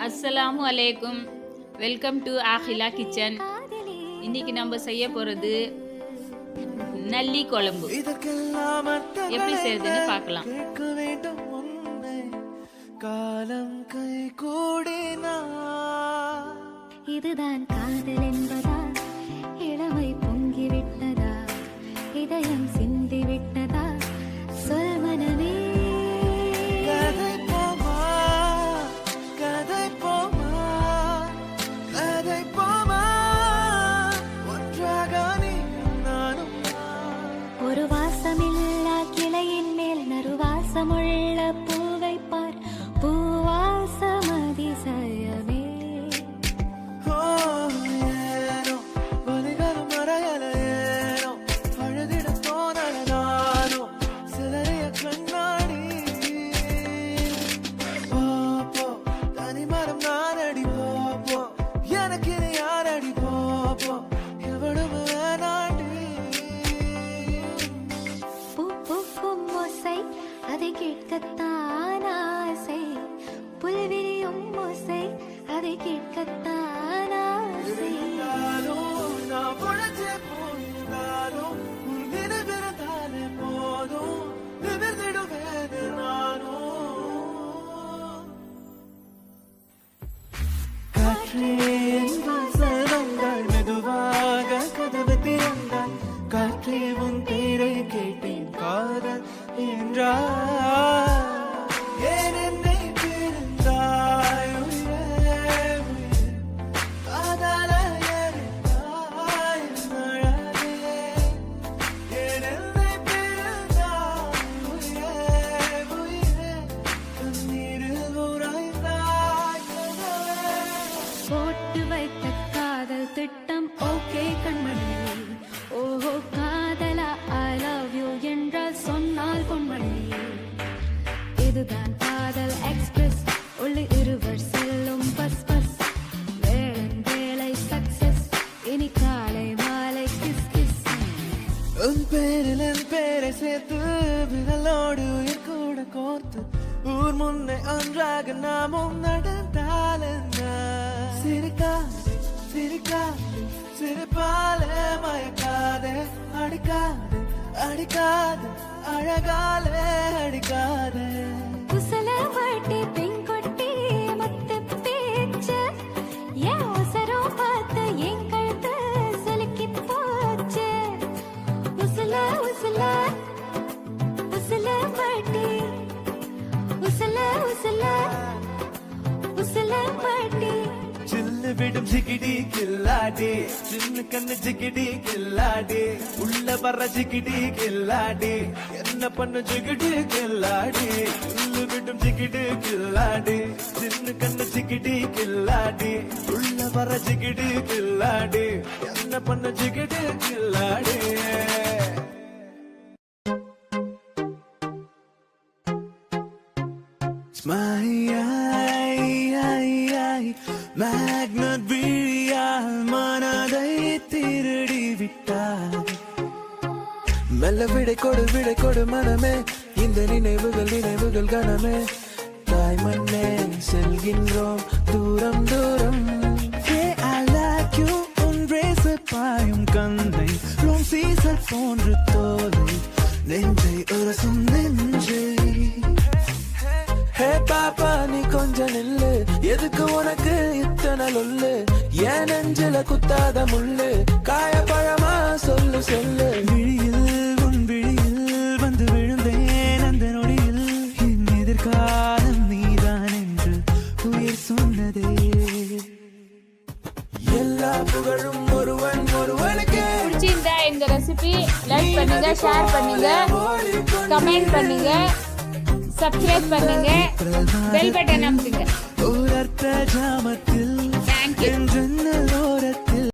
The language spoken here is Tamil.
அஸ்ஸலாமு அலைக்கும். Welcome to Aahila kitchen. இன்னைக்கு நம்ம செய்ய போகிறது நல்லி குழம்பு. எப்படி செய்யறதுன்னு பார்க்கலாம். காலம் கை கூடினா இதுதான் காதல் என்பதா, இளமை பொங்கி விட்டதா, இதயம் சிந்தி விட்டதா, சொல் மனமே. ஒரு வாசமில்லா கிளையின் மேல் நறுவாசமுள்ள பூவை பார், பூவாசம் அதிசயமே. அதை கேட்கத்தான் ஆசை, புல்விரியும் ஓசை, அதை கேட்கத்தான் ஆசை. மெதுவாக கதவு திறந்தால் காற்றே உன் பேரை கேட்டேன் காதல் என்றார். ஏன் என்னை பிரிந்தாய் உயிரே உயிரே, காதல எரிந்தாய் மழலே. ஏன் என்னை பிரிந்தாய் உயிரே உயிரே, கண்ணீரில் உறைந்தாய் கதவே. போட்டு வைத்த காதல் திட்டம் ஓகே கண்மணி, ஓஹோ காதலா ஐ லவ் யூ என்றால் சொன்னால் பொன்மணி. இதுதான் காதல் எக்ஸ்பிரஸ், உள்ளே இருவர் செல்லும் பஸ் பஸ், வேளன் வேலை சக்சஸ், இனி காலை மாலை கிஸ் கிஸ். உன் பேரில் என் பேரை சேர்த்து விரலோடு உயிர் கூட கோர்த்து ஊர் முன்னே ஒன்றாக நாமும் நடந்தால் என்ன? சிரிக்காதே சிரிக்காதே சிரிப்பாலே மயக்காதே, அடிக்காதே அடிக்காதே அழகாலே அடிக்காதே. குசல வாட்டி பெண்கொட்டி மத்த பேச்சு, என் அவசரம் பார்த்து என் கழுத்து சுலுக்கி போச்சு. உசல உசல உசல வாட்டி, உசல உசல உசல வாட்டி. சில்லு விடும் ஜிகிடி கில்லாடி, சின்ன கண்ணு ஜிகிடி கில்லாடி, உள்ள வர்ற ஜிகிடி கில்லாடி, என்ன பண்ண ஜிகிடி கில்லாடி. சில்லு விடும் ஜிகிடி கில்லாடி, சின்ன கண்ணு ஜிகிடி கில்லாடி, உள்ள வர்ற ஜிகிடி கில்லாடி, என்ன பண்ண ஜிகிடி கில்லாடி. மேக்னட் விழியால் மனதை திருடி விட்டார். மெல்ல விடை கொடு மனமே, இந்த நினைவுகள் கனமே. தாய் மண்ணே செல்கின்றோம் தூரம் தூரம். I like you ஒன்றே பாயும் கந்தை, ரோம் சீசல் போன்று தோலை, நெஞ்சை உரசும் நெஞ்சை. ஹே பாப்பா நீ கொஞ்சம் நில்லு, எதுக்கு உனக்கு இத்தனை லொல்லு? ஏன் நெஞ்சில குத்தாத முள்ளு, காயப்பழமா சொல்லு சொல்லு. விழியில் உன் விழியில் வந்து விழுந்தேன் அந்த நொடியில், என் எதிர்காலம் நீதான் என்று உயிர் சொன்னதே. எல்லா புகழும் ஒருவனுக்கு. பிடிச்சிருந்தா இந்த ரெசிபி லைக் பண்ணுங்க, ஷேர் பண்ணுங்க, கமெண்ட் பண்ணுங்க, சப்ஸ்கிரைப் பண்ணுங்க, பெல் பட்டன் அமுக்குங்க. ஒரு அர்த்த ஜாமத்தில் தேங்க்யூ.